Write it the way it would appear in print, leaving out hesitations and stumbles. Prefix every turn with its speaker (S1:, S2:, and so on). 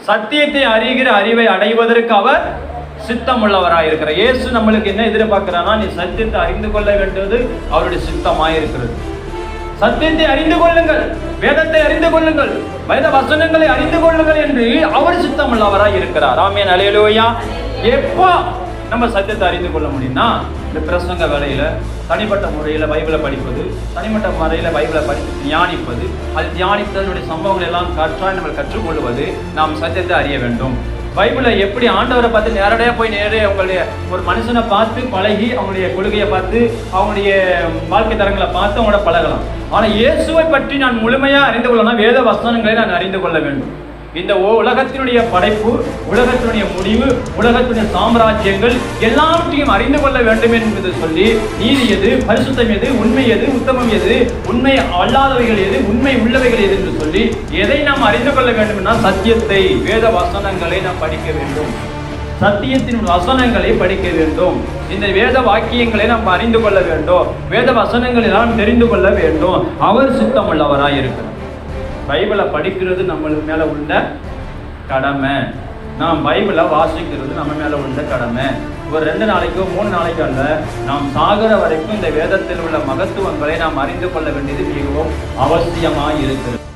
S1: சத்தியத்தை அறிகிற அறிவை அடைவதற்கு அவர் சித்தம் உள்ளவராயிருக்கிறார். இயேசு நம்மளுக்கு என்ன எதிர்பார்க்கிறானா, நீ சத்தியத்தை அறிந்து கொள்ள வேண்டியது அவருடைய சித்தமாயிருக்கிறது. சத்தியத்தை அறிந்து கொள்ளுங்கள், வேதத்தை அறிந்து கொள்ளுங்கள், வேத வசனங்களை அறிந்து கொள்ளுங்கள் என்று அவர் சித்தம் உள்ளவராய் இருக்கிறார். ஆமென், அல்லேலூயா. எப்போ நம்ம சத்தியத்தை அறிந்து கொள்ள முடியும்னா, இந்த பிரசங்க வேலையில தனிப்பட்ட முறையில பைபிளை படிப்பது, தனிப்பட்ட முறையில பைபிளை படித்து தியானிப்பது, அது தியானித்ததனுடைய சம்பவங்கள் எல்லாம் கற்றாய் நம்ம கற்றுக்கொள்வது, நாம் சத்தியத்தை அறிய வேண்டும். பைபிளை எப்படி ஆண்டவரை பார்த்து நேரடியாக போய் அவங்களுடைய ஒரு மனுஷனை பார்த்து பழகி அவங்களுடைய கொள்கையை பார்த்து அவங்களுடைய வாழ்க்கை தரங்களை பார்த்து அவங்களோட பழகலாம். ஆனால் இயேசுவை பற்றி நான் முழுமையாக அறிந்து கொள்ளணும், வேத வசனங்களை நான் அறிந்து கொள்ள வேண்டும். இந்த உலகத்தினுடைய படைப்பு, உலகத்தினுடைய முடிவு, உலகத்தினுடைய சாம்ராஜ்யங்கள் எல்லாவற்றையும் அறிந்து கொள்ள வேண்டும் என்பது சொல்லி, நீதி எது, பரிசுத்தம் எது, உண்மை எது, உத்தமம் எது, உண்மை அல்லாதவைகள் எது, உண்மை உள்ளவைகள் எது என்று சொல்லி எதை நாம் அறிந்து கொள்ள வேண்டும் என்றால் சத்தியத்தை, வேத வசனங்களை நாம் படிக்க வேண்டும். சத்தியத்தின் வசனங்களை படிக்க வேண்டும். இந்த வேத வாக்கியங்களை நாம் அறிந்து கொள்ள வேண்டும். வேத வசனங்களை நாம் தெரிந்து கொள்ள வேண்டும். அவர் சித்தம் உள்ளவராய் இருக்கிறார். பைபிளை படிக்கிறது நம்ம மேல உள்ள கடமை. நாம் பைபிளை வாசிக்கிறது நம்ம மேல உள்ள கடமை. ஒரு 2 நாளைக்கோ 3 நாளைக்கோ அல்ல, நாம் சாகர வரைக்கும் இந்த வேதத்தில் உள்ள மகத்துவங்களை நாம் அறிந்து கொள்ள வேண்டியது மிகவும் அவசியமாய் இருக்கிறது.